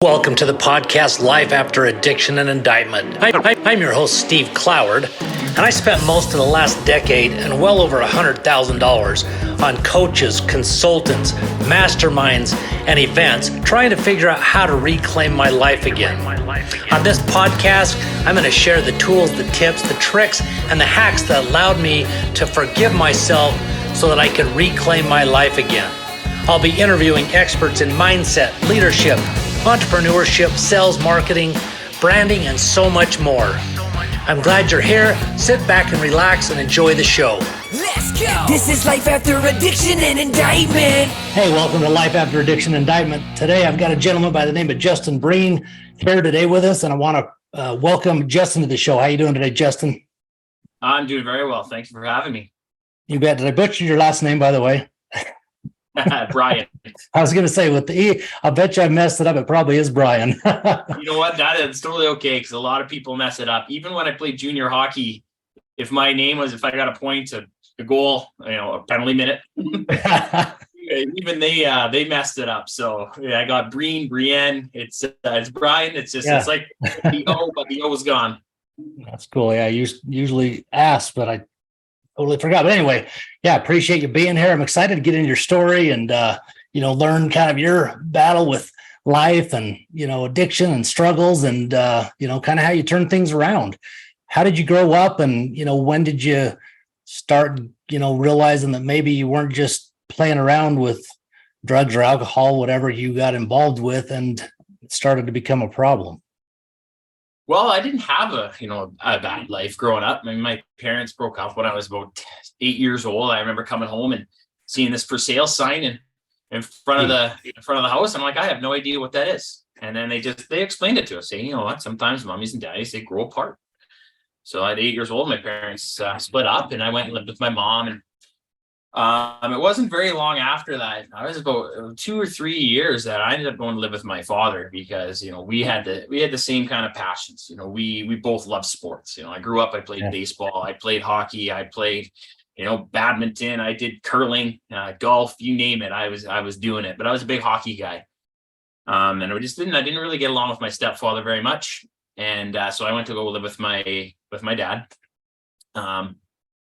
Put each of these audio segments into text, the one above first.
Welcome to the podcast Life After Addiction and Indictment. I'm your host, Steve Cloward, and I spent most of the last decade and well over $100,000 on coaches, consultants, masterminds, and events trying to figure out how to reclaim my life again. On this podcast, I'm going to share the tools, the tips, the tricks, and the hacks that allowed me to forgive myself so that I could reclaim my life again. I'll be interviewing experts in mindset, leadership, entrepreneurship, sales, marketing, branding, and so much more. I'm glad you're here. Sit back and relax and enjoy the show. Let's go! This is Life After Addiction and Indictment. Hey, welcome to Life After Addiction and Indictment. Today, I've got a gentleman by the name of Justin Brien here today with us, and I want to welcome Justin to the show. How you doing today, Justin? I'm doing very well. Thank you for having me. You bet. Did I butcher your last name, by the way? Brien. I was going to say with the E, I bet you I messed it up. It probably is Brien. You know what? That's totally okay because a lot of people mess it up. Even when I played junior hockey, if my name was, if I got a point, a goal, a penalty minute, even they messed it up. So yeah, I got Brien. It's Brien. It's just It's like the O, but the O was gone. That's cool. Yeah, I usually ask, but I totally forgot. But anyway, yeah, appreciate you being here. I'm excited to get into your story and, learn kind of your battle with life and, addiction and struggles and, kind of how you turn things around. How did you grow up and, when did you start, realizing that maybe you weren't just playing around with drugs or alcohol, whatever you got involved with, and it started to become a problem? Well, I didn't have a bad life growing up. I mean, my parents broke up when I was about 8 years old. I remember coming home and seeing this for sale sign in front of the house. I'm like, I have no idea what that is. And then they explained it to us, saying, you know what, sometimes mommies and daddies, they grow apart. So at 8 years old, my parents split up, and I went and lived with my mom. And it wasn't very long after that. I was about 2 or 3 years that I ended up going to live with my father because, we had the same kind of passions. We both loved sports. I grew up, I played baseball, I played hockey, I played, badminton, I did curling, golf, you name it. I was doing it, but I was a big hockey guy. And I didn't really get along with my stepfather very much. And so I went to go live with my dad.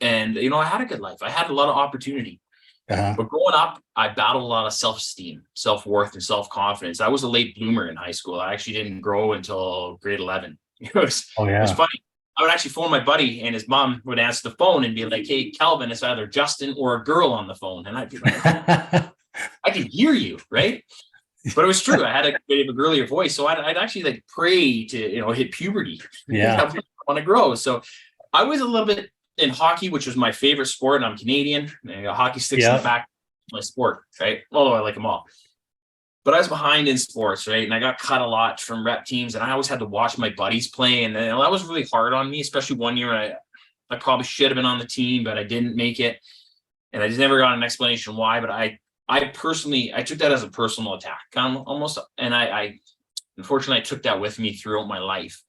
And, I had a good life. I had a lot of opportunity. But growing up, I battled a lot of self-esteem, self-worth, and self-confidence. I was a late bloomer in high school. I actually didn't grow until grade 11. It was funny. I would actually phone my buddy, and his mom would answer the phone and be like, "Hey, Calvin, it's either Justin or a girl on the phone." And I'd be like, I can hear you, right? But it was true. I had a bit of a girlier voice. So I'd actually pray to, hit puberty. Yeah. I want to grow. So I was a little bit in hockey, which was my favorite sport, and I'm Canadian. I got hockey sticks in the back of my sport, right? Although I like them all. But I was behind in sports, right? And I got cut a lot from rep teams, and I always had to watch my buddies play. And that was really hard on me, especially one year I probably should have been on the team, but I didn't make it. And I just never got an explanation why. But I personally took that as a personal attack, almost. And I unfortunately, I took that with me throughout my life.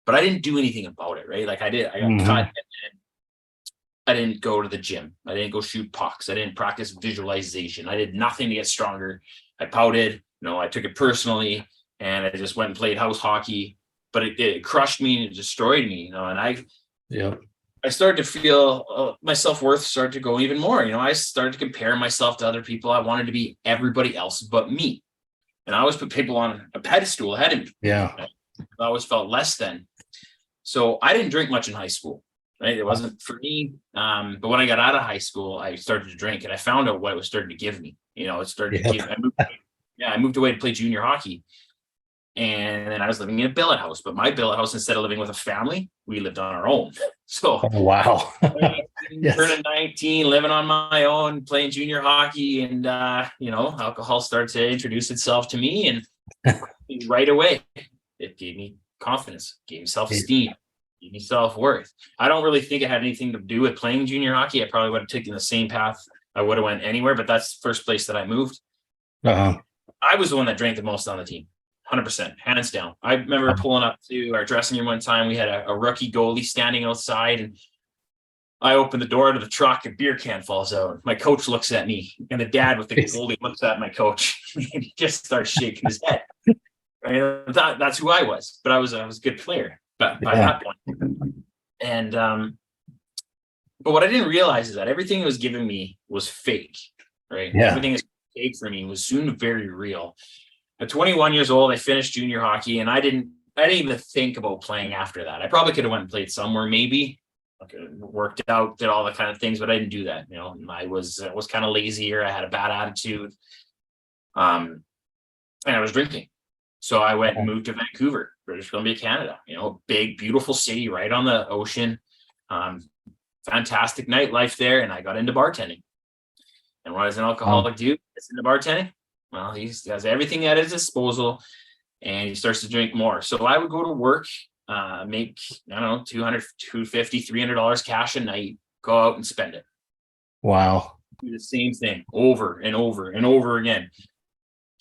But I didn't do anything about it, right? I got cut. I didn't go to the gym. I didn't go shoot pucks. I didn't practice visualization. I did nothing to get stronger. I pouted. I took it personally, and I just went and played house hockey. But it crushed me and it destroyed me. And I started to feel my self-worth started to go even more. I started to compare myself to other people. I wanted to be everybody else but me, and I always put people on a pedestal ahead of me. Yeah, I always felt less than. So I didn't drink much in high school. Right? It wasn't for me. But when I got out of high school, I started to drink, and I found out what it was starting to give me. It started to give. I moved away to play junior hockey, and then I was living in a billet house. But my billet house, instead of living with a family, we lived on our own. So wow, turning 19, living on my own, playing junior hockey, and alcohol started to introduce itself to me, and right away, it gave me confidence, gave me self-esteem. Self-worth. I don't really think it had anything to do with playing junior hockey. I probably would have taken the same path. I would have went anywhere, but that's the first place that I moved. I was the one that drank the most on the team, 100%, hands down. I remember pulling up to our dressing room one time. We had a rookie goalie standing outside, and I opened the door to the truck, a beer can falls out. My coach looks at me, and the dad with the goalie looks at my coach, and he just starts shaking his head. That's who I was, but I was a good player by that point. And but what I didn't realize is that everything it was giving me was fake, right? Yeah. Everything is fake for me was soon very real. At 21 years old, I finished junior hockey, and I didn't even think about playing after that. I probably could have went and played somewhere, maybe. Worked out, did all the kind of things, but I didn't do that. I was kind of lazier. I had a bad attitude, and I was drinking. So I went and moved to Vancouver, British Columbia, Canada. Big, beautiful city right on the ocean. Fantastic nightlife there, and I got into bartending. And what does an alcoholic do? It's into bartending. Well, he has everything at his disposal, and he starts to drink more. So I would go to work, make, I don't know, $200, $250, $300 cash a night, go out and spend it. Wow. Do the same thing over and over and over again,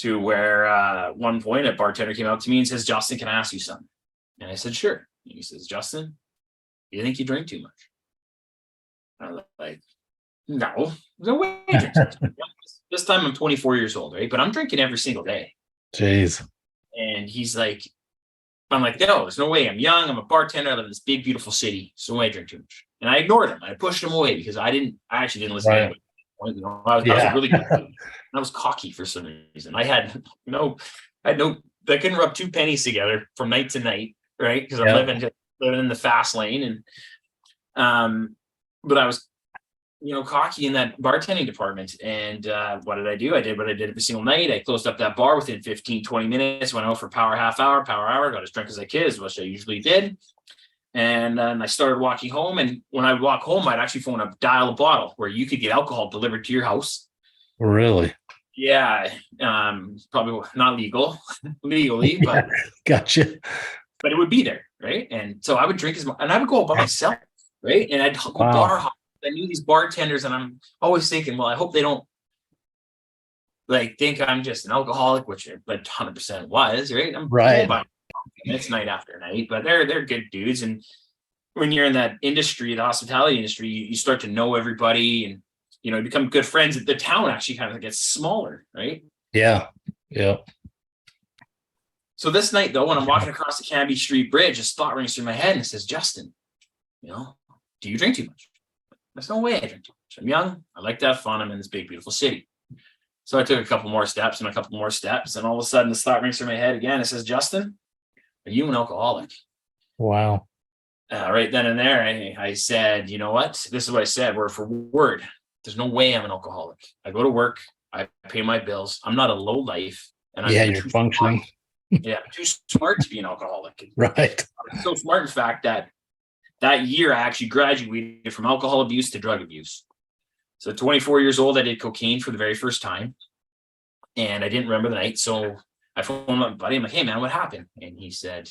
to where at one point a bartender came up to me and says, "Justin, can I ask you something?" And I said, "Sure." And he says, "Justin, do you think you drink too much?" I was like, no way. I drink too much. This time I'm 24 years old, right? But I'm drinking every single day. Jeez. And he's like, I'm like, no, there's no way. I'm young. I'm a bartender. I live in this big, beautiful city. So no way I drink too much. And I ignored him. I pushed him away because I actually didn't listen to him. I was really good. I was cocky for some reason. I couldn't rub two pennies together from night to night, right? Because I'm living in the fast lane. And but I was cocky in that bartending department. And what did I do? I did what I did every single night. I closed up that bar within 15, 20 minutes, went out for power hour, got as drunk as I could, which I usually did. And I started walking home. And when I would walk home, I'd actually dial a bottle where you could get alcohol delivered to your house. Really? Yeah. Probably not legally, but gotcha. But it would be there, right? And so I would drink and I would go by myself, right? And I'd go bar hop. I knew these bartenders, and I'm always thinking, well, I hope they don't think I'm just an alcoholic, which I 100% was, right? I'm right. It's night after night, but they're good dudes. And when you're in that industry, the hospitality industry, you start to know everybody, and you become good friends. The town actually kind of gets smaller, right? Yeah. So this night, though, when I'm walking across the Cambie Street Bridge, a thought rings through my head and it says, "Justin, do you drink too much?" There's no way I drink too much. I'm young. I like to have fun. I'm in this big, beautiful city. So I took a couple more steps, and all of a sudden, this thought rings through my head again. It says, "Justin, are you an alcoholic?" Wow. Right then and there, I said, "You know what? This is what I said, word for word. There's no way I'm an alcoholic. I go to work. I pay my bills. I'm not a low life. And you're functioning. I'm too smart to be an alcoholic." Right. I'm so smart, in fact, that year I actually graduated from alcohol abuse to drug abuse. So at 24 years old, I did cocaine for the very first time, and I didn't remember the night. So I phoned my buddy. I'm like, "Hey man, what happened?" And he said,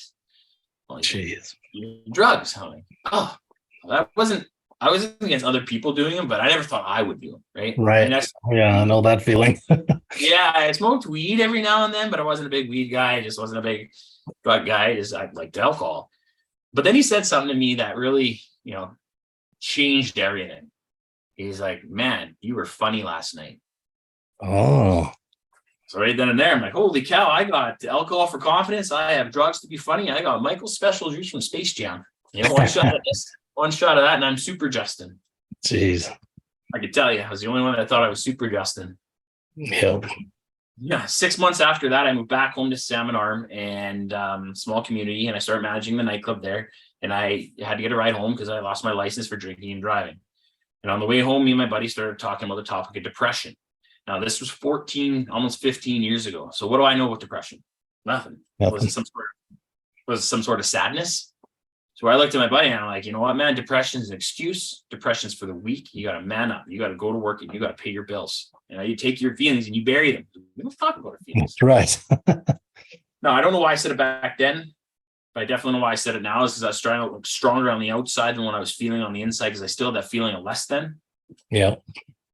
"Well, jeez, drugs." I'm like, "Oh, I wasn't against other people doing them, but I never thought I would do them." Right. Right. I know that feeling. Yeah. I smoked weed every now and then, but I wasn't a big weed guy. I just wasn't a big drug guy. I liked alcohol. But then he said something to me that really, changed everything. He's like, "Man, you were funny last night." Oh. So right then and there, I'm like, holy cow, I got alcohol for confidence. I have drugs to be funny. I got Michael's special juice from Space Jam. One shot of this, one shot of that, and I'm Super Justin. Jeez. I could tell you, I was the only one that thought I was Super Justin. Yep. Yeah, 6 months after that, I moved back home to Salmon Arm, and small community, and I started managing the nightclub there. And I had to get a ride home because I lost my license for drinking and driving. And on the way home, me and my buddy started talking about the topic of depression. Now, this was 14, almost 15 years ago. So what do I know about depression? Nothing. Was it some sort of sadness? So I looked at my buddy and I'm like, "You know what, man? Depression is an excuse. Depression's for the weak. You got to man up. You got to go to work and you got to pay your bills. You take your feelings and you bury them. We don't talk about our feelings." Right. No, I don't know why I said it back then, but I definitely know why I said it now. Is because I was trying to look stronger on the outside than what I was feeling on the inside, because I still had that feeling of less than. Yeah.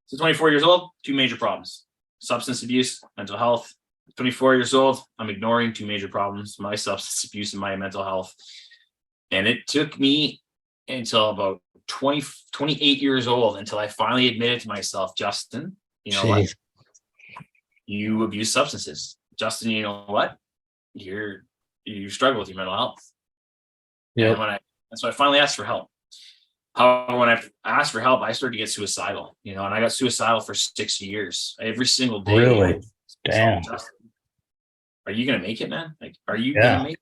So 24 years old, two major problems: substance abuse, mental health. 24 years old, I'm ignoring two major problems: my substance abuse and my mental health. And it took me until about 28 years old until I finally admitted to myself, "Justin, you know what? You abuse substances. Justin, you know what? you struggle with your mental health. Yeah. And so I finally asked for help. However, when I asked for help, I started to get suicidal, and I got suicidal for 6 years. Every single day. Really? Damn. Are you going to make it, man? Like, are you Yeah. going to make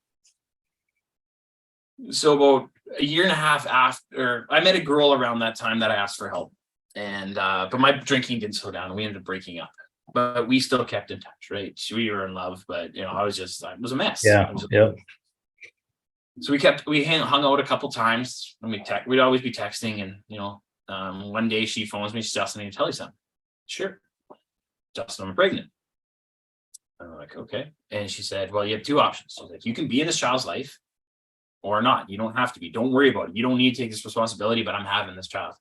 it? So about a year and a half after, I met a girl around that time that I asked for help. And, but my drinking didn't slow down. We ended up breaking up, but we still kept in touch, right? We were in love, but, I was a mess. Yeah. So we hung out a couple times, and we'd always be texting, and one day she phones me, she says, "Justin, I need to tell you something." Sure. "Justin, I'm pregnant." I'm like, "Okay." And she said, "Well, you have two options." She's like, "You can be in this child's life or not. You don't have to be. Don't worry about it. You don't need to take this responsibility, but I'm having this child."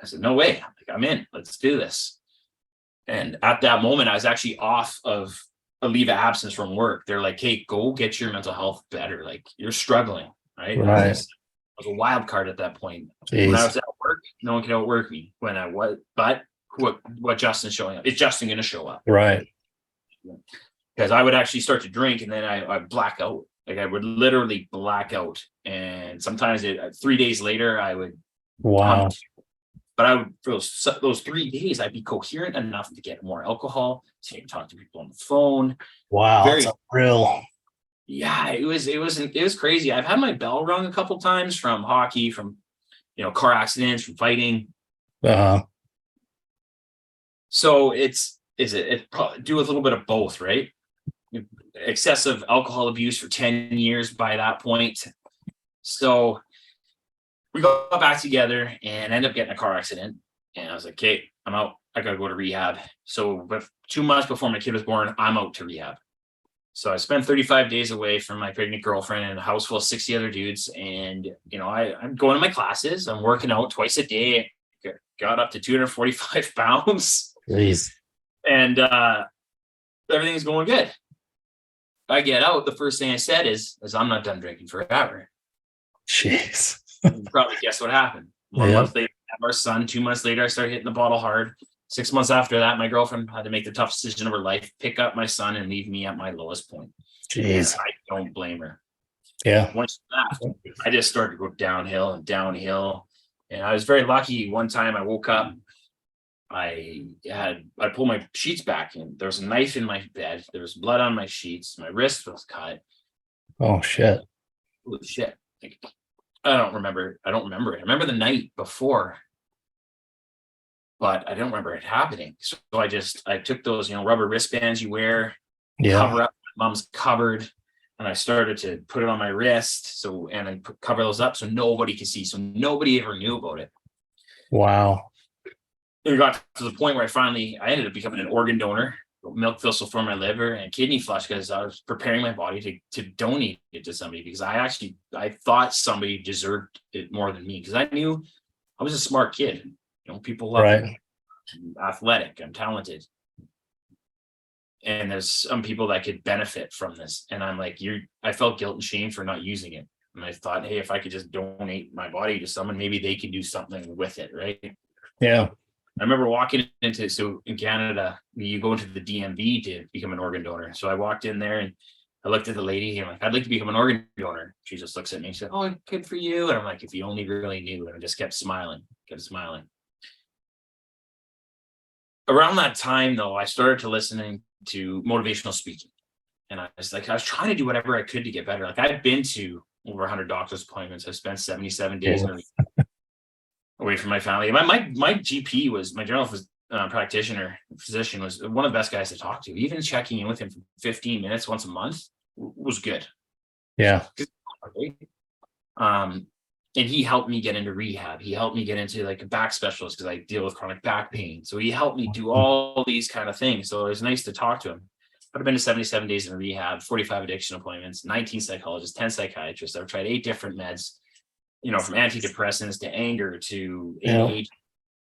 I said, "No way. I'm in. Let's do this." And at that moment, I was actually off of a leave of absence from work. They're like, "Hey, go get your mental health better. Like, you're struggling." Right. I was a wild card at that point. Jeez. When I was at work, no one could outwork me. But what Justin's showing up, is Justin going to show up? Right. Because I would actually start to drink, and then I black out. Like, I would literally black out. And sometimes 3 days later, I would. Wow. But I would, for those 3 days, I'd be coherent enough to get more alcohol, to talk to people on the phone. Wow. That's real. Yeah, it was crazy. I've had my bell rung a couple times from hockey, from car accidents, from fighting. So it do with a little bit of both, right? Excessive alcohol abuse for 10 years by that point. So we got back together and ended up getting a car accident. And I was like, "Okay, I'm out. I got to go to rehab." So, but 2 months before my kid was born, I'm out to rehab. So I spent 35 days away from my pregnant girlfriend in a house full of 60 other dudes. And, I'm going to my classes. I'm working out twice a day. Got up to 245 pounds. Jeez. And everything's going good. I get out. The first thing I said is "I'm not done drinking forever." Jeez. You probably guess what happened. 1 month later, I have our son. 2 months later, I started hitting the bottle hard. 6 months after that, my girlfriend had to make the tough decision of her life, pick up my son and leave me at my lowest point. Jeez. And I don't blame her. Yeah. Once that, I just started to go downhill and downhill. And I was very lucky. One time I woke up, I pulled my sheets back, and there was a knife in my bed. There was blood on my sheets. My wrist was cut. Oh, shit. Holy shit. I don't remember it. I remember the night before, but I don't remember it happening. So I took those, rubber wristbands you wear, cover up my mom's cupboard, and I started to put it on my wrist. And I cover those up so nobody could see. So nobody ever knew about it. Wow. And it got to the point where I ended up becoming an organ donor, milk thistle for my liver and kidney flush, because I was preparing my body to donate it to somebody, because I thought somebody deserved it more than me, because I knew I was a smart kid. People love me. I'm athletic. I'm talented. And there's some people that could benefit from this. And I'm like, I felt guilt and shame for not using it. And I thought, hey, if I could just donate my body to someone, maybe they can do something with it. Right. Yeah. I remember walking so in Canada, you go into the DMV to become an organ donor. So I walked in there and I looked at the lady and I'm like, "I'd like to become an organ donor." She just looks at me and said, "Oh, good for you." And I'm like, "If you only really knew." And I just kept smiling. Around that time, though, I started to listening to motivational speaking. And I was trying to do whatever I could to get better. Like, I've been to over 100 doctor's appointments. I've spent 77 days away from my family. My GP was, my general physician was one of the best guys to talk to. Even checking in with him for 15 minutes once a month was good. Yeah. And he helped me get into rehab. He helped me get into like a back specialist, because I deal with chronic back pain. So he helped me do all these kind of things. So it was nice to talk to him. I've been to 77 days in rehab, 45 addiction appointments, 19 psychologists, 10 psychiatrists. I've tried 8 different meds, from antidepressants to anger to ADHD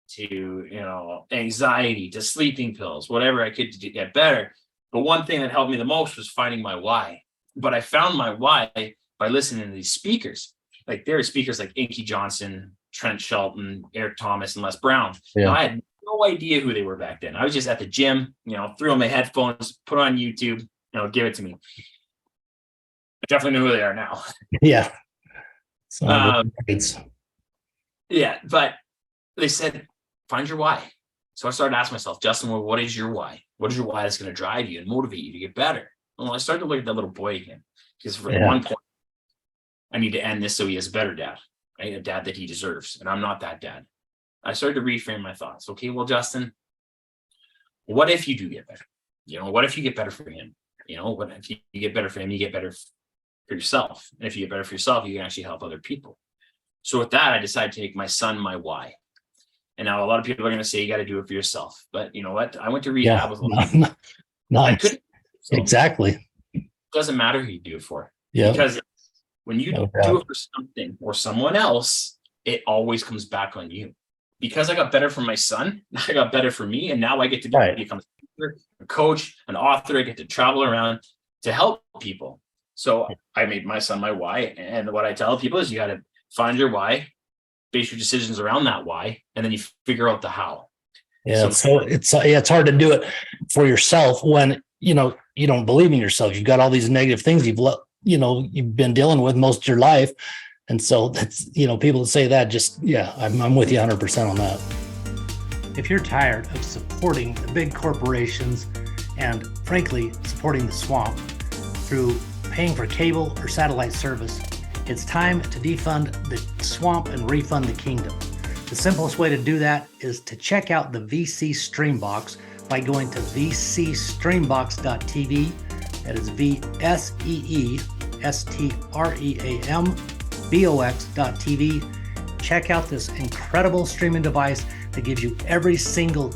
to, anxiety to sleeping pills, whatever I could to get better. But one thing that helped me the most was finding my why. But I found my why by listening to these speakers. Like, there are speakers like Inky Johnson, Trent Shelton, Eric Thomas, and Les Brown. Yeah. Now, I had no idea who they were back then. I was just at the gym, threw on my headphones, put on YouTube, give it to me. I definitely know who they are now. Yeah. So yeah, but they said, find your why. So I started asking myself, Justin, well, what is your why? What is your why that's going to drive you and motivate you to get better? Well, I started to look at that little boy again, because for one point, I need to end this so he has a better dad, right? A dad that he deserves. And I'm not that dad. I started to reframe my thoughts. Okay, well, Justin, what if you do get better? What if you get better for him? What if you get better for him? You get better for yourself. And if you get better for yourself, you can actually help other people. So with that, I decided to make my son my why. And now a lot of people are going to say you got to do it for yourself. But you know what? I went to rehab with I couldn't. So exactly. it doesn't matter who you do it for. Yeah. Because when you do it for something or someone else, it always comes back on you. Because I got better for my son, I got better for me, and now I get to become a speaker, a coach, an author. I get to travel around to help people. So I made my son my why. And what I tell people is you got to find your why, base your decisions around that why, and then you figure out the how. Yeah. So it's hard to do it for yourself when, you don't believe in yourself. You've got all these negative things you've been dealing with most of your life. And so that's, people that say that I'm with you 100% on that. If you're tired of supporting the big corporations and frankly, supporting the swamp through paying for cable or satellite service, it's time to defund the swamp and refund the kingdom. The simplest way to do that is to check out the VC Streambox by going to vcstreambox.tv. That is vcestreambox.tv. Check out this incredible streaming device that gives you every single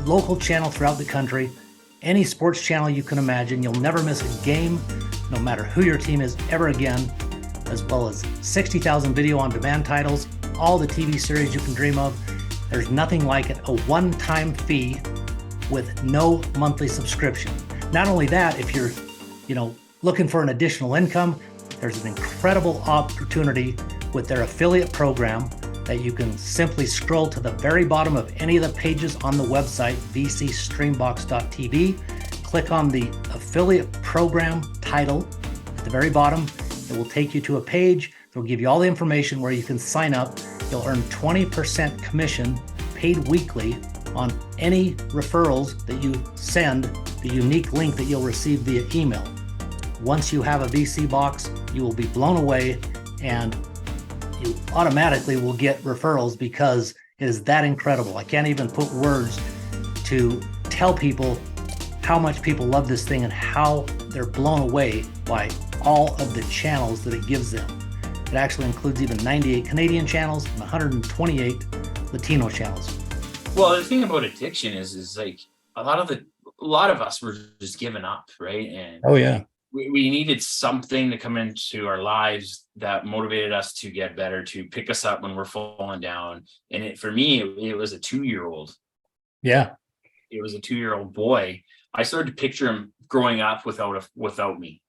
local channel throughout the country, any sports channel you can imagine. You'll never miss a game, no matter who your team is ever again, as well as 60,000 video on demand titles, all the TV series you can dream of. There's nothing like it, a one-time fee with no monthly subscription. Not only that, if you're, looking for an additional income, there's an incredible opportunity with their affiliate program that you can simply scroll to the very bottom of any of the pages on the website, vcstreambox.tv, click on the affiliate program title at the very bottom. It will take you to a page that will give you all the information where you can sign up. You'll earn 20% commission paid weekly on any referrals that you send, the unique link that you'll receive via email. Once you have a VC box, you will be blown away and you automatically will get referrals because it is that incredible. I can't even put words to tell people how much people love this thing and how they're blown away by all of the channels that it gives them. It actually includes even 98 Canadian channels and 128 Latino channels. Well, the thing about addiction is like a lot of us were just giving up, right? And we needed something to come into our lives that motivated us to get better, to pick us up when we're falling down. And for me, it was a 2-year-old. Yeah. It was a 2-year-old boy. I started to picture him growing up without me.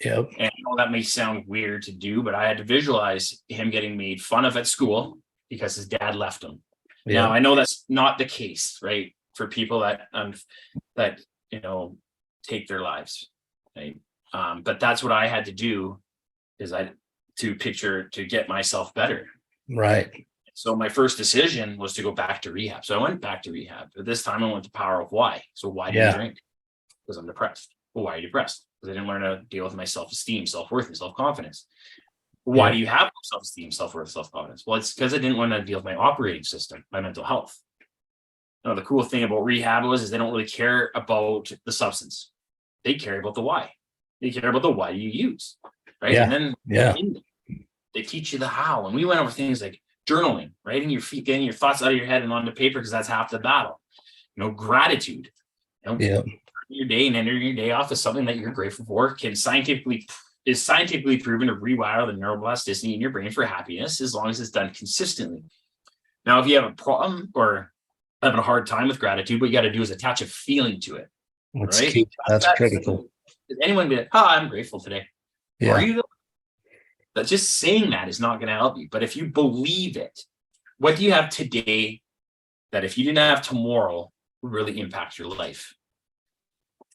Yep. And I know that may sound weird to do, but I had to visualize him getting made fun of at school because his dad left him. Yeah. Now I know that's not the case, right? For people that take their lives, right? But that's what I had to do, to get myself better. Right. So my first decision was to go back to rehab. So I went back to rehab, but this time I went to power of why. So why do you drink? Because I'm depressed. Well, why are you depressed? Because I didn't learn to deal with my self-esteem, self-worth, and self-confidence. Why do you have self-esteem, self-worth, self-confidence? Well, it's because I didn't want to deal with my operating system, my mental health. Now, the cool thing about rehab is they don't really care about the substance. They care about the why. They care about the why you use, right? Yeah. And then they teach you the how. And we went over things like journaling, writing your feet, getting your thoughts out of your head and onto paper, because that's half the battle. Gratitude. Your day and ending your day off is something that you're grateful for is scientifically proven to rewire the neuroplasticity in your brain for happiness as long as it's done consistently. Now, if you have a problem or having a hard time with gratitude, what you got to do is attach a feeling to it. That's right? key. That's critical. Does anyone be like, I'm grateful today? Yeah. Are you? But just saying that is not going to help you. But if you believe it, what do you have today that if you didn't have tomorrow would really impact your life?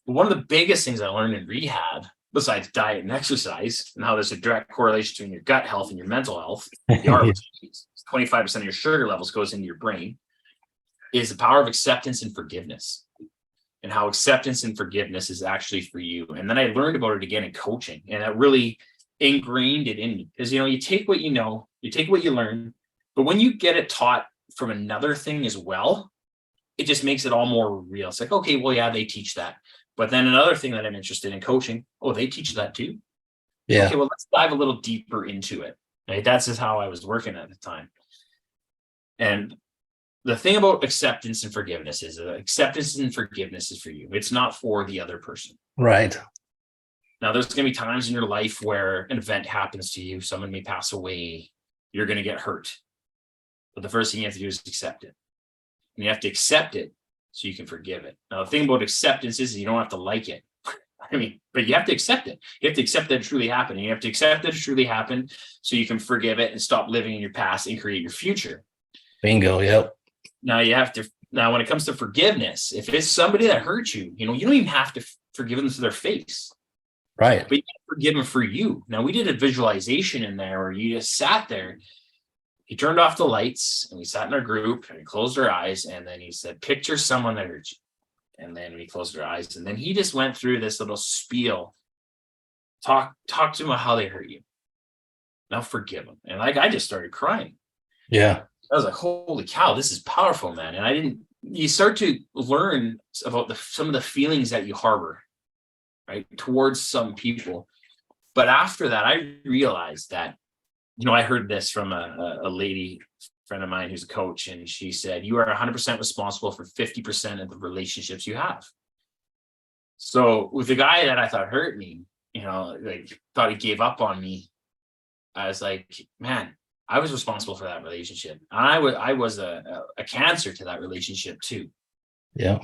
One of the biggest things I learned in rehab besides diet and exercise, and how there's a direct correlation between your gut health and your mental health, the R, 25% of your sugar levels goes into your brain, is the power of acceptance and forgiveness, and how acceptance and forgiveness is actually for you. And then I learned about it again in coaching, and that really ingrained it in me, because, you know, you take what you know, you take what you learn, but when you get it taught from another thing as well, it just makes it all more real. It's like, okay, well, yeah, they teach that. But then another thing that I'm interested in coaching, oh, they teach that too? Yeah. Okay, well, let's dive a little deeper into it. Right? That's just how I was working at the time. And the thing about acceptance and forgiveness is acceptance and forgiveness is for you. It's not for the other person. Right. Now, there's going to be times in your life where an event happens to you. Someone may pass away. You're going to get hurt. But the first thing you have to do is accept it. And you have to accept it so you can forgive it. Now, the thing about acceptance is you don't have to like it. I mean, but you have to accept it. You have to accept that it truly happened. And you have to accept that it truly happened so you can forgive it and stop living in your past and create your future. Bingo. Yep. Now, when it comes to forgiveness, if it's somebody that hurt you, you know, you don't even have to forgive them to their face. Right. But you can forgive them for you. Now, we did a visualization in there where you just sat there. He turned off the lights and we sat in our group and we closed our eyes. And then he said, picture someone that hurt you. And then we closed our eyes. And then he just went through this little spiel. Talk to them about how they hurt you. Now forgive them. And like, I just started crying. Yeah. I was like, holy cow, this is powerful, man. And you start to learn about some of the feelings that you harbor, right, towards some people. But after that, I realized that, you know, I heard this from a lady friend of mine who's a coach, and she said, you are 100% responsible for 50% of the relationships you have. So with the guy that I thought hurt me, you know, like thought he gave up on me, I was like, man, I was responsible for that relationship. And I was a cancer to that relationship too. Yeah.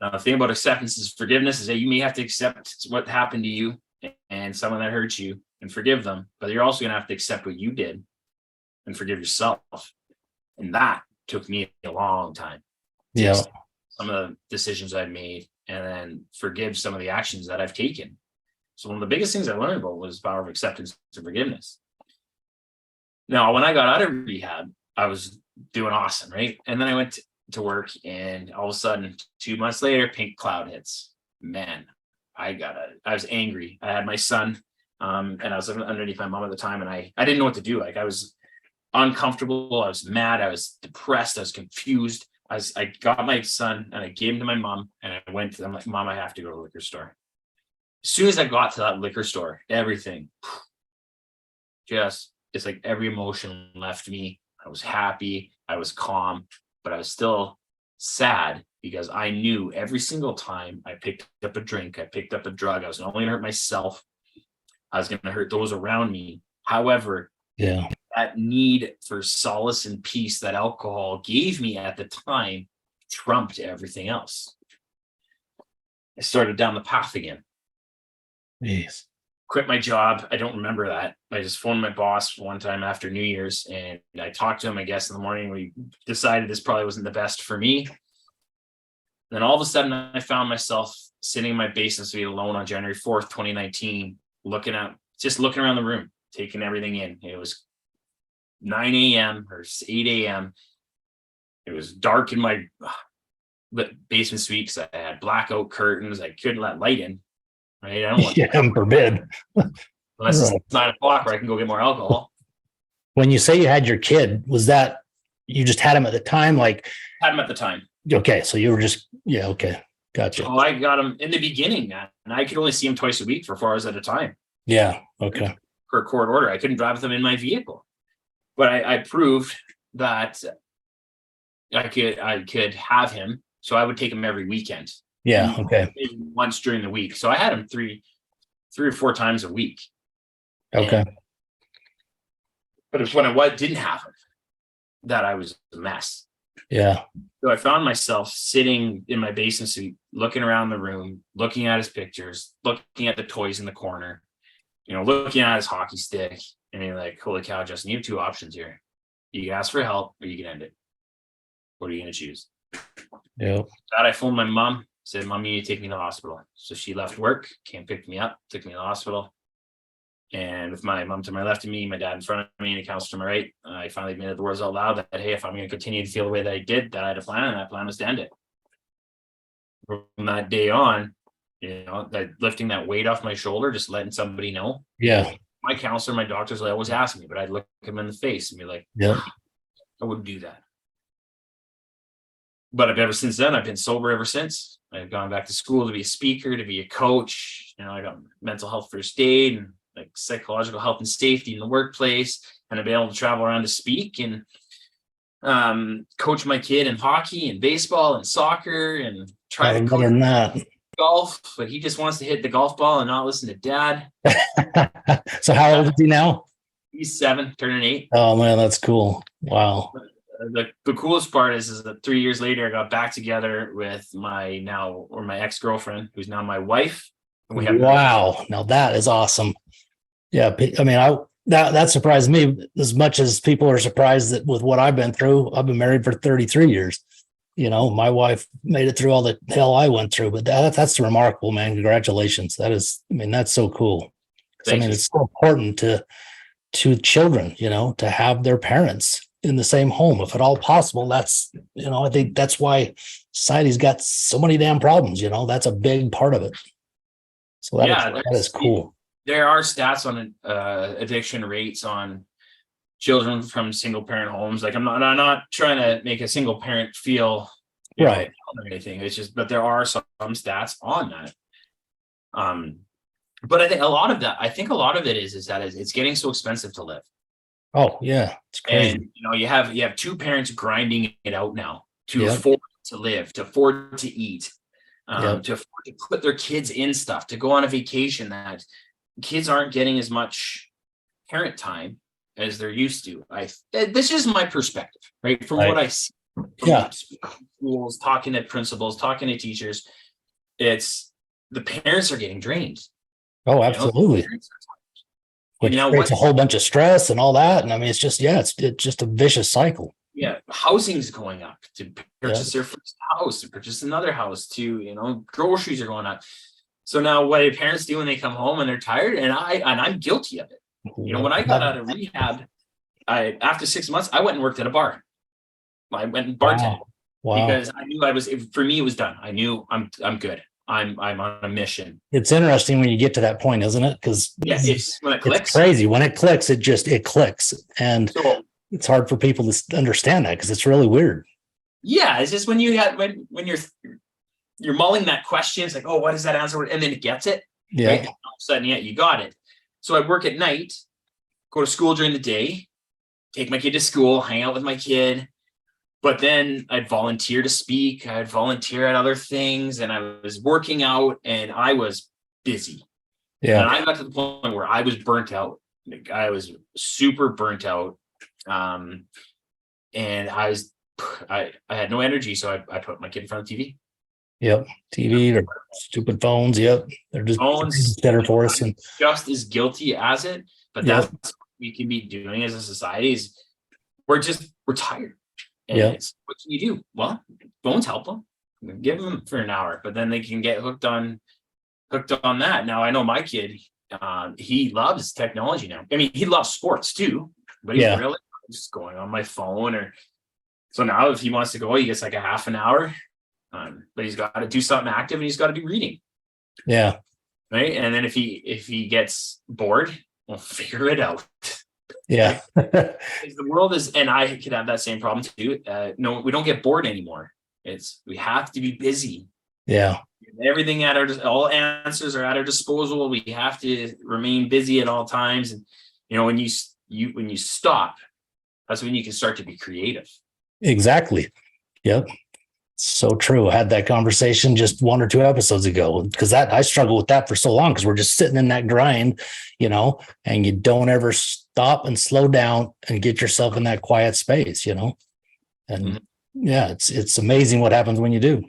Now, the thing about acceptance is forgiveness is that you may have to accept what happened to you and someone that hurt you and forgive them, but you're also going to have to accept what you did and forgive yourself. And that took me a long time. Yeah. Some of the decisions I've made and then forgive some of the actions that I've taken. So one of the biggest things I learned about was the power of acceptance and forgiveness. Now, when I got out of rehab, I was doing awesome, right? And then I went to work, and all of a sudden, 2 months later, pink cloud hits. Man, I was angry. I had my son, and I was underneath my mom at the time, and I didn't know what to do. Like, I was uncomfortable. I was mad. I was depressed. I was confused. I got my son, and I gave him to my mom, and I'm like, Mom, I have to go to the liquor store. As soon as I got to that liquor store, everything it's like every emotion left me. I was happy. I was calm, but I was still sad because I knew every single time I picked up a drink, I picked up a drug, I was not only going to hurt myself, I was going to hurt those around me. However, that need for solace and peace that alcohol gave me at the time trumped everything else. I started down the path again. Yes. Quit my job. I don't remember that. I just phoned my boss one time after New Year's, and I talked to him, I guess, in the morning. We decided this probably wasn't the best for me. Then all of a sudden, I found myself sitting in my basement suite alone on January 4th, 2019, looking around the room, taking everything in. It was 9 a.m. or 8 a.m. It was dark in my basement suite because I had blackout curtains. I couldn't let light in. Right? I don't want forbid. Unless it's 9 o'clock where I can go get more alcohol. When you say you had your kid, was that you just had him at the time? Like, had him at the time. Okay, so you were just okay, gotcha. So I got him in the beginning, and I could only see him twice a week for 4 hours at a time. Yeah, okay. Per court order, I couldn't drive with him in my vehicle, but I proved that I could have him. So I would take him every weekend. Yeah. Okay. Maybe once during the week. So I had him three or four times a week. Okay. But it was when I didn't have him that I was a mess. Yeah. So I found myself sitting in my basement suite, looking around the room, looking at his pictures, looking at the toys in the corner, looking at his hockey stick, and you're like, holy cow, Justin, you have two options here. You can ask for help or you can end it. What are you going to choose? Yeah. That I phoned my mom, said, "Mom, you need to take me to the hospital." So she left work, came pick me up, took me to the hospital. And with my mom to my left of me, my dad in front of me, and a counselor to my right, I finally admitted the words out loud that, hey, if I'm going to continue to feel the way that I did, that I had a plan, and that plan was to end it. From that day on, that lifting that weight off my shoulder, just letting somebody know. Yeah. My counselor, my doctors, they always ask me, but I'd look him in the face and be like, Yeah. I wouldn't do that. But ever since then, I've been sober ever since. I've gone back to school to be a speaker, to be a coach. I got mental health first aid and like psychological health and safety in the workplace. And I've been able to travel around to speak and coach my kid in hockey and baseball and soccer and try to coach than that. golf, but he just wants to hit the golf ball and not listen to dad. So how old is he now? He's 7, turning 8. Oh man, that's cool. Wow. The coolest part is that 3 years later, I got back together with my ex-girlfriend, who's now my wife. And we have wow. Now that is awesome. Yeah. I mean, that surprised me as much as people are surprised that with what I've been through. I've been married for 33 years. My wife made it through all the hell I went through, but that's remarkable, man. Congratulations. That's so cool. It's so important to children, to have their parents in the same home, if at all possible. That's, I think that's why society's got so many damn problems, that's a big part of it. So that is cool. There are stats on addiction rates on children from single parent homes. Like I'm not trying to make a single parent feel right or anything. It's just, but there are some stats on that. But I think a lot of it is that it's getting so expensive to live. Oh yeah, it's crazy. And you have two parents grinding it out now to afford to live, to afford to eat, to afford to put their kids in stuff, to go on a vacation. That kids aren't getting as much parent time as they're used to. This is my perspective, right? From what I see, schools, talking to principals, talking to teachers, it's the parents are getting drained. Oh, absolutely. Which creates a whole bunch of stress and all that. And it's just, it's just a vicious cycle. Yeah. Housing's going up to purchase their first house, to purchase another house, to, groceries are going up. So now what do parents do when they come home and they're tired? And I'm guilty of it. When I got out of rehab, after 6 months, I went and worked at a bar. I went and bartended because I knew for me, it was done. I knew I'm good. I'm on a mission. It's interesting when you get to that point, isn't it? Because when it clicks, it's crazy. When it clicks, it clicks. And it's hard for people to understand that because it's really weird. Yeah. It's just when you're mulling that question, it's like, oh, what is that answer? And then it gets it. Yeah. Right? And all of a sudden, you got it. So I work at night, go to school during the day, take my kid to school, hang out with my kid. But then I'd volunteer to speak. I'd volunteer at other things, and I was working out, and I was busy. Yeah. And I got to the point where I was burnt out. I was super burnt out. And I had no energy. So I put my kid in front of TV. Yep. TV or stupid phones. Yep. They're just better for us. And just as guilty as it, but that's what we can be doing as a society is we're tired. And what can you do? Well, phones help them. Give them for an hour, but then they can get hooked on that. Now I know my kid, he loves technology now. I mean, he loves sports too, but he's really just going on my phone so now if he wants to go, he gets like a half an hour, but he's got to do something active and he's got to do reading. Yeah. Right. And then if he gets bored, we'll figure it out. Yeah. The world is, and I could have that same problem too. No, we don't get bored anymore. We have to be busy. Yeah. Everything all answers are at our disposal. We have to remain busy at all times. And when you stop, that's when you can start to be creative. Exactly. Yep. So true. I had that conversation just 1 or 2 episodes ago because I struggled with that for so long because we're just sitting in that grind, and you don't ever stop and slow down and get yourself in that quiet space, and it's amazing what happens when you do,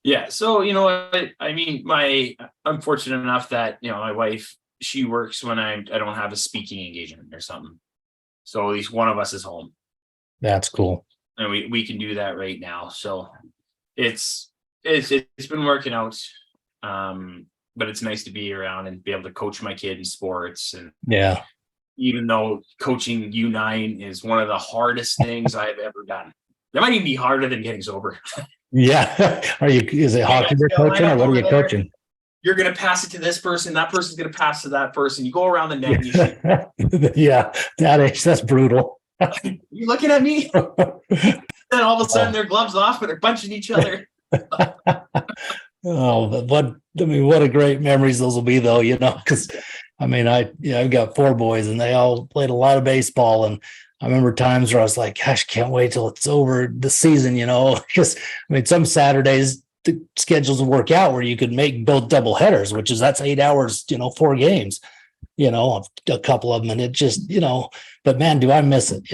Yeah. So, I'm fortunate enough that, my wife, she works when I don't have a speaking engagement or something. So at least one of us is home. That's cool. And we can do that right now. So it's it's been working out. But it's nice to be around and be able to coach my kid in sports. And Yeah. even though coaching U9 is one of the hardest things I've ever done, that might even be harder than getting sober. Yeah. Is it hockey you're coaching, or what are you coaching? You're going to pass it to this person. That person's going to pass to that person. You go around the net and you shoot. Yeah. That's brutal. You looking at me? Then all of a sudden their gloves off, but they're punching each other. Oh, but what a great memories those will be, though, because I've got 4 boys and they all played a lot of baseball. And I remember times where I was like, gosh, can't wait till it's over the season, because some Saturdays the schedules will work out where you could make both double headers, that's 8 hours, 4 games, a couple of them. And it just, but man, do I miss it,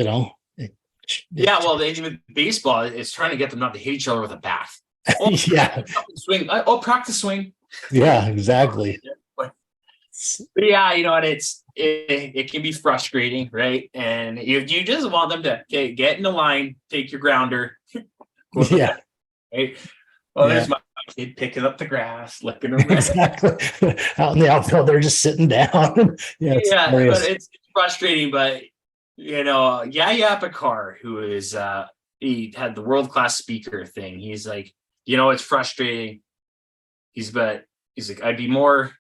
Yeah. Well, even baseball is trying to get them not to hit each other with a bat. Yeah. Swing. Practice swing. Yeah, exactly. But yeah, and it can be frustrating, right? And you just want them to get in the line, take your grounder. Yeah. Right. Well, there's my kid picking up the grass, licking them. Exactly. Out in the outfield, they're just sitting down. Yeah, but it's frustrating. But 𝐁𝐿𝐿, who is he had the world-class speaker thing. He's like, it's frustrating. He's like, I'd be more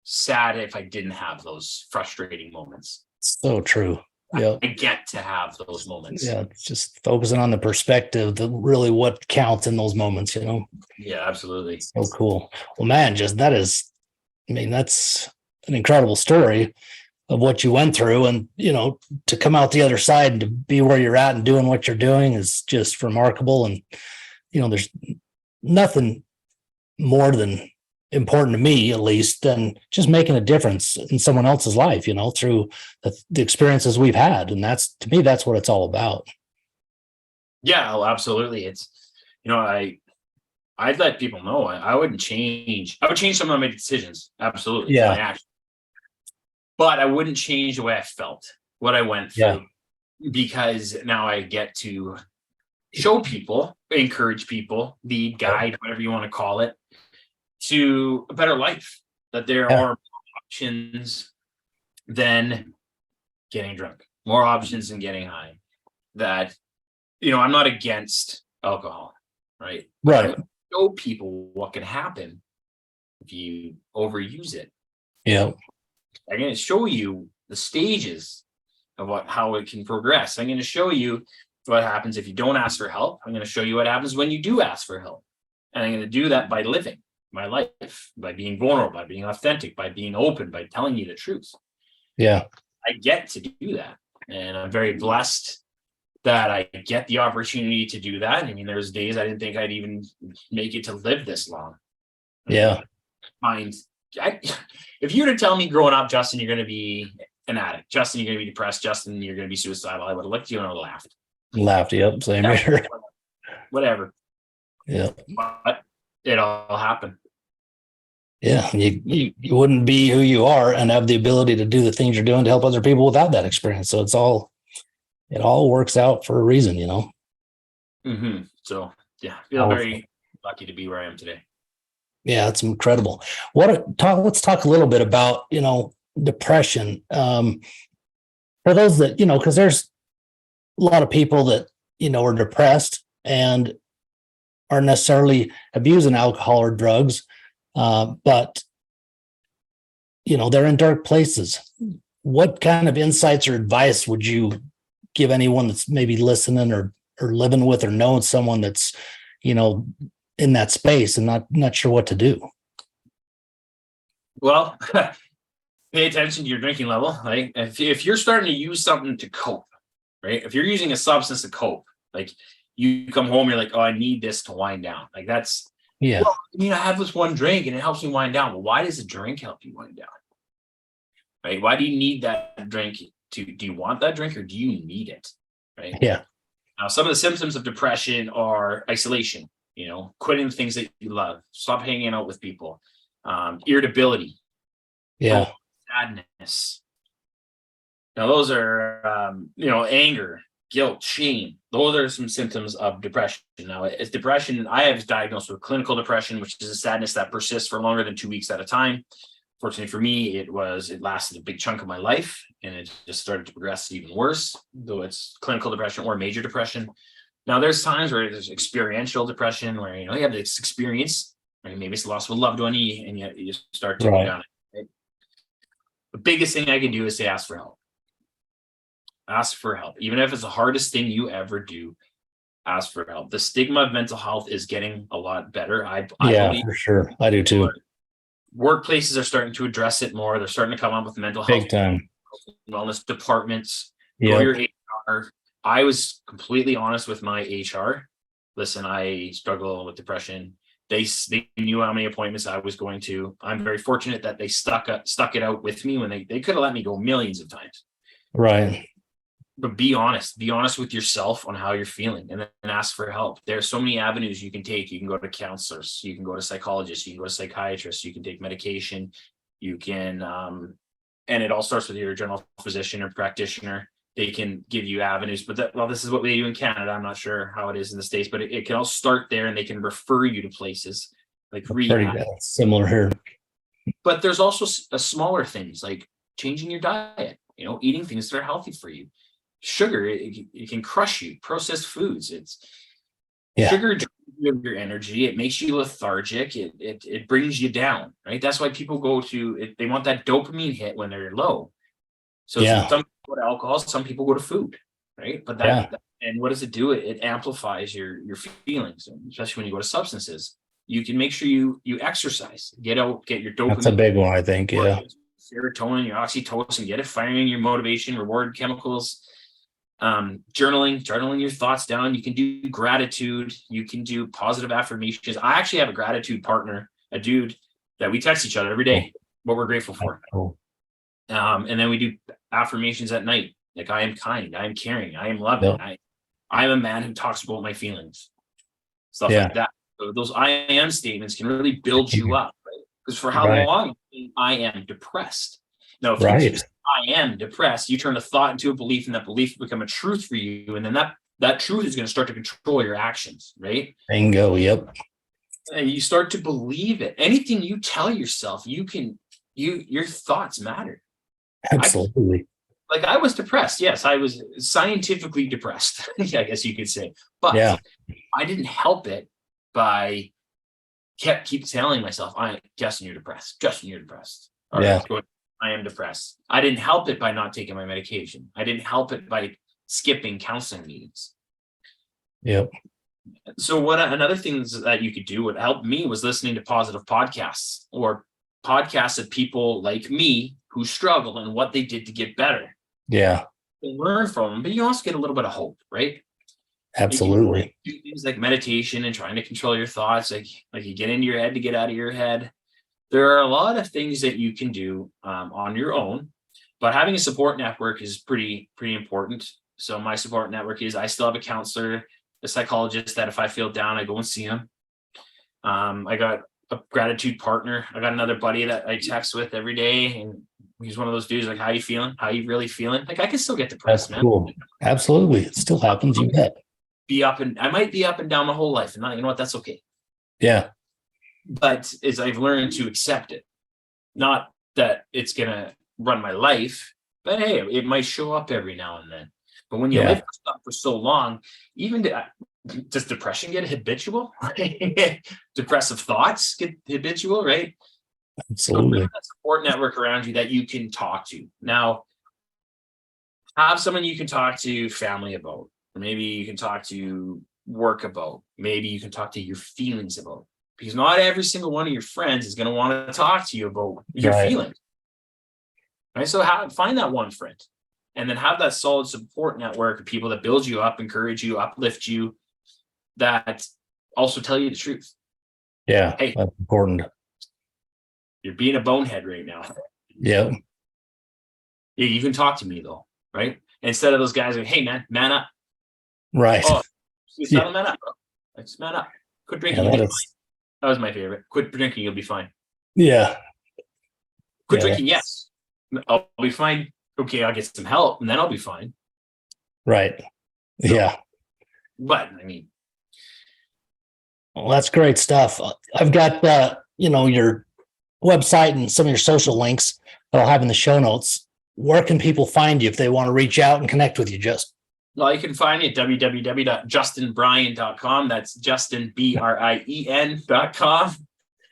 sad if I didn't have those frustrating moments. So true. Yeah. I get to have those moments. Yeah. It's just focusing on the perspective, really what counts in those moments, Yeah, absolutely. So cool. Well, man, that's an incredible story of what you went through, and, to come out the other side and to be where you're at and doing what you're doing is just remarkable. And, there's nothing more than important to me, at least, than just making a difference in someone else's life, through the experiences we've had. And to me, that's what it's all about. Yeah, well, absolutely. It's, I'd let people know I wouldn't change. I would change some of my decisions. Absolutely. Yeah. My actions. But I wouldn't change the way I felt, what I went through, because now I get to show people, encourage people, lead, guide, whatever you want to call it, to a better life, that there are options than getting drunk, more options than getting high, that, I'm not against alcohol, right? Right. Show people what can happen if you overuse it. Yeah. I'm going to show you the stages of how it can progress. I'm going to show you what happens if you don't ask for help. I'm going to show you what happens when you do ask for help. And I'm going to do that by living my life, by being vulnerable, by being authentic, by being open, by telling you the truth. Yeah. I get to do that. And I'm very blessed that I get the opportunity to do that. There's days I didn't think I'd even make it to live this long. Yeah. If you were to tell me growing up, Justin, you're going to be an addict, Justin, you're going to be depressed, Justin, you're going to be suicidal, I would have looked at you and I would have laughed. Yep. Same here. Whatever. Yeah. But it all happened. Yeah. You wouldn't be who you are and have the ability to do the things you're doing to help other people without that experience. So it all works out for a reason, Mm-hmm. So yeah, I feel very lucky to be where I am today. Yeah, it's incredible. Let's talk a little bit about, depression. For those that, because there's a lot of people that, are depressed and aren't necessarily abusing alcohol or drugs, but, they're in dark places. What kind of insights or advice would you give anyone that's maybe listening or living with or knowing someone that's, in that space and not sure what to do? Well, pay attention to your drinking level. Right? If you're starting to use something to cope, right? If you're using a substance to cope, like you come home, you're like, oh, I need this to wind down. Like that's, yeah. Well, I have this one drink and it helps me wind down. Well, why does a drink help you wind down? Right? Why do you need that drink? Do you want that drink or do you need it? Right? Yeah. Now, some of the symptoms of depression are isolation, quitting the things that you love, stop hanging out with people, irritability, sadness. Now, those are, anger, guilt, shame. Those are some symptoms of depression. Now, it's depression. I was diagnosed with clinical depression, which is a sadness that persists for longer than 2 weeks at a time. Fortunately for me, it lasted a big chunk of my life, and it just started to progress even worse, though it's clinical depression or major depression. Now, there's times where there's experiential depression, where you have this experience, right? Maybe it's the loss of a loved one, and yet you start to go down it. Right? The biggest thing I can do is say ask for help. Ask for help. Even if it's the hardest thing you ever do, ask for help. The stigma of mental health is getting a lot better. I believe for sure. I do too. Workplaces are starting to address it more. They're starting to come up with mental health Big time. wellness departments. Go to your HR. I was completely honest with my HR. Listen, I struggle with depression. They knew how many appointments I was going to. I'm very fortunate that they stuck it out with me when they could have let me go millions of times. Right. But be honest with yourself on how you're feeling, and then ask for help. There's so many avenues you can take. You can go to counselors, you can go to psychologists, you can go to psychiatrists, you can take medication, you can, and it all starts with your general physician or practitioner. They can give you avenues, but this is what we do in Canada. I'm not sure how it is in the States, but it can all start there, and they can refer you to places like rehab. Pretty similar here. But there's also smaller things like changing your diet, eating things that are healthy for you. Sugar, it can crush you. Processed foods, sugar drains your energy. It makes you lethargic. It brings you down, right? That's why people go to it. They want that dopamine hit when they're low. So some people go to alcohol, some people go to food, right? But and what does it do? It amplifies your feelings, especially when you go to substances. You can make sure you exercise, get your dopamine. That's a big one, I think. Yeah. Serotonin, your oxytocin, get it firing, your motivation, reward chemicals. Journaling your thoughts down. You can do gratitude. You can do positive affirmations. I actually have a gratitude partner, a dude that we text each other every day, what we're grateful for. And then we do affirmations at night. Like, I am kind, I am caring, I am loving. I am a man who talks about my feelings, stuff like that. So those I am statements can really build you up, right? Because for how long I am depressed. No, if you just I am depressed, you turn a thought into a belief, and that belief will become a truth for you. And then that truth is going to start to control your actions, right? Bingo. Yep. And you start to believe it. Anything you tell yourself, your thoughts matter. Absolutely. I was depressed. Yes, I was scientifically depressed, I guess you could say. But I didn't help it by keep telling myself, Justin, you're depressed. Justin, you're depressed. All right, I am depressed. I didn't help it by not taking my medication. I didn't help it by skipping counseling meetings. Yep. So another thing that you could do, what helped me, was listening to positive podcasts, or podcasts of people like me who struggle and what they did to get better. Yeah. You learn from them, but you also get a little bit of hope, right? Absolutely. You do things like meditation and trying to control your thoughts, like you get into your head to get out of your head. There are a lot of things that you can do on your own, but having a support network is pretty important. So my support network is, I still have a counselor, a psychologist, that if I feel down, I go and see him. I got a gratitude partner. I got another buddy that I text with every day, and he's one of those dudes like, how you feeling? How you really feeling? Like, I can still get depressed, man. Cool. Absolutely. It still happens. You bet. I might be up and down my whole life, and you know what? That's okay. Yeah. But as I've learned to accept it, not that it's going to run my life, but hey, it might show up every now and then. But when you live for so long, even does depression get habitual? Depressive thoughts get habitual, right? Absolutely. So that support network around you that you can talk to. Now, have someone you can talk to family about, or maybe you can talk to work about, maybe you can talk to your feelings about. Because not every single one of your friends is going to want to talk to you about your feelings. Right? So find that one friend, and then have that solid support network of people that build you up, encourage you, uplift you, that also tell you the truth. Yeah, hey, that's important. You're being a bonehead right now. Yeah. Yeah, you can talk to me though, right? Instead of those guys like, hey man up. Right. Oh, man up, bro. Just man up. Quit drinking. That was my favorite. Quit drinking, you'll be fine. Yeah. Quit drinking, yes. I'll be fine. Okay, I'll get some help, and then I'll be fine. Right. Yeah. But I mean, Well, that's great stuff. I've got, your website and some of your social links that I'll have in the show notes. Where can people find you if they want to reach out and connect with you, Justin? well, you can find me at www.justinbrien.com. That's Justin, BRIEN.com.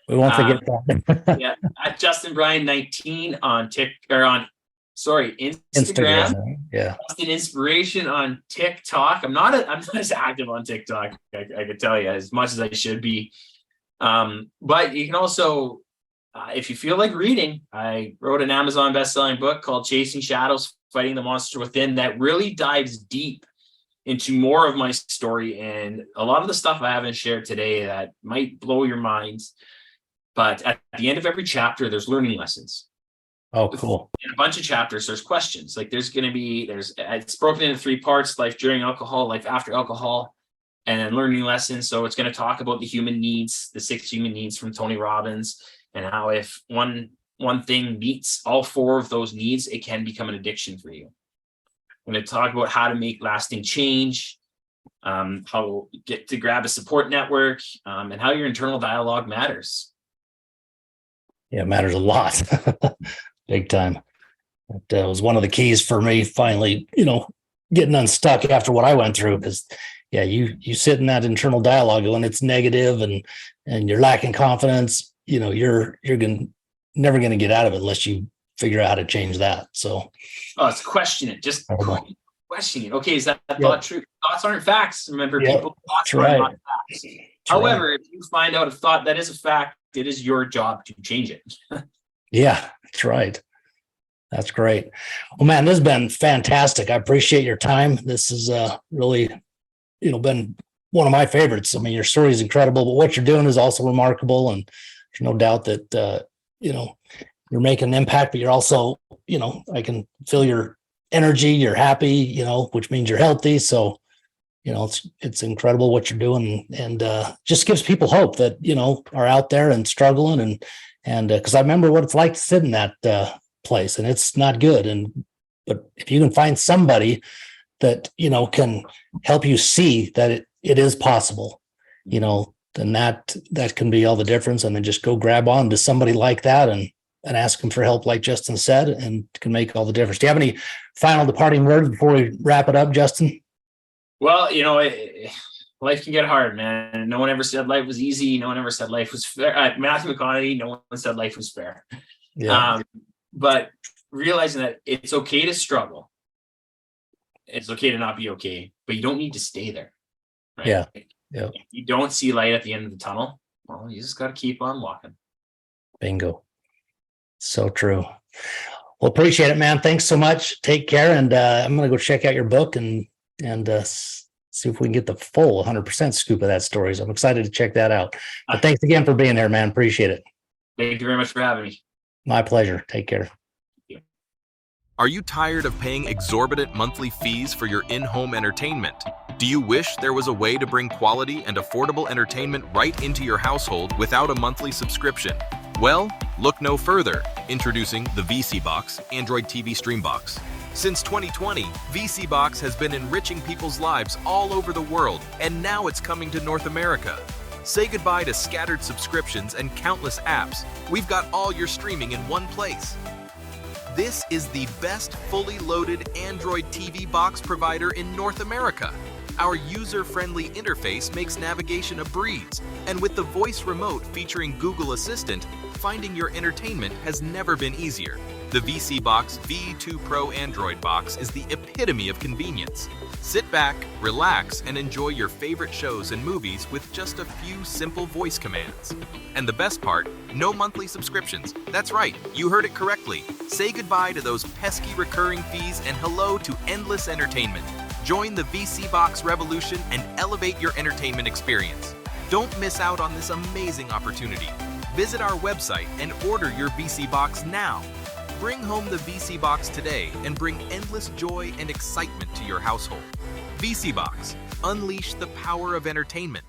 We won't forget that. Yeah, at Justin Brien 19 on Instagram. Instagram. Yeah. Justin Inspiration on TikTok. I'm not as active on TikTok. I can tell you, as much as I should be. But you can also, if you feel like reading, I wrote an Amazon best-selling book called Chasing Shadows, Fighting the Monster Within, that really dives deep into more of my story and a lot of the stuff I haven't shared today that might blow your minds. But at the end of every chapter, there's learning lessons. Oh, cool. In a bunch of chapters, there's questions. Like it's broken into 3 parts: life during alcohol, life after alcohol, and then learning lessons. So it's going to talk about the human needs, the 6 human needs from Tony Robbins, and how if one thing meets all 4 of those needs, it can become an addiction for you. I'm going to talk about how to make lasting change, how to get to grab a support network, and how your internal dialogue matters. Yeah, it matters a lot. Big time. That was one of the keys for me finally, getting unstuck after what I went through. Because you sit in that internal dialogue when it's negative and you're lacking confidence, you're never going to get out of it unless you figure out how to change that. So it's question it. Just question it. Okay, is that thought true? Thoughts aren't facts. Remember, people's thoughts are not facts. However, if you find out a thought that is a fact, it is your job to change it. Yeah, that's right. That's great. Well, man, this has been fantastic. I appreciate your time. This has really, been one of my favorites. I mean, your story is incredible, but what you're doing is also remarkable. And there's no doubt that, you're making an impact, but you're also, I can feel your energy, you're happy, which means you're healthy. So, it's incredible what you're doing, and just gives people hope that, are out there and struggling. And because I remember what it's like to sit in that place, and it's not good. But if you can find somebody that, can help you see that it is possible, then that can be all the difference. And then just go grab on to somebody like that and ask them for help, like Justin said, and can make all the difference. Do you have any final departing words before we wrap it up, Justin? Well, life can get hard, man. No one ever said life was easy. No one ever said life was fair. Matthew McConaughey, no one said life was fair. Yeah. But realizing that it's okay to struggle. It's okay to not be okay, but you don't need to stay there. Right? Yeah. If you don't see light at the end of the tunnel, well, you just got to keep on walking. Bingo. So true. Well, appreciate it, man. Thanks so much. Take care. And I'm going to go check out your book and see if we can get the full 100% scoop of that story. So I'm excited to check that out. But thanks again for being there, man. Appreciate it. Thank you very much for having me. My pleasure. Take care. Are you tired of paying exorbitant monthly fees for your in-home entertainment? Do you wish there was a way to bring quality and affordable entertainment right into your household without a monthly subscription? Well, look no further. Introducing the 𝐕𝐶box Android TV Stream Box. Since 2020, 𝐕𝐶box has been enriching people's lives all over the world, and now it's coming to North America. Say goodbye to scattered subscriptions and countless apps. We've got all your streaming in one place. This is the best fully loaded Android TV box provider in North America. Our user-friendly interface makes navigation a breeze, and with the voice remote featuring Google Assistant, finding your entertainment has never been easier. The 𝐕𝐶box V2 Pro Android box is the epitome of convenience. Sit back, relax, and enjoy your favorite shows and movies with just a few simple voice commands. And the best part, no monthly subscriptions. That's right, you heard it correctly. Say goodbye to those pesky recurring fees and hello to endless entertainment. Join the 𝐕𝐶box revolution and elevate your entertainment experience. Don't miss out on this amazing opportunity. Visit our website and order your 𝐕𝐶box now. Bring home the 𝐕𝐶box today and bring endless joy and excitement to your household. 𝐕𝐶box, unleash the power of entertainment.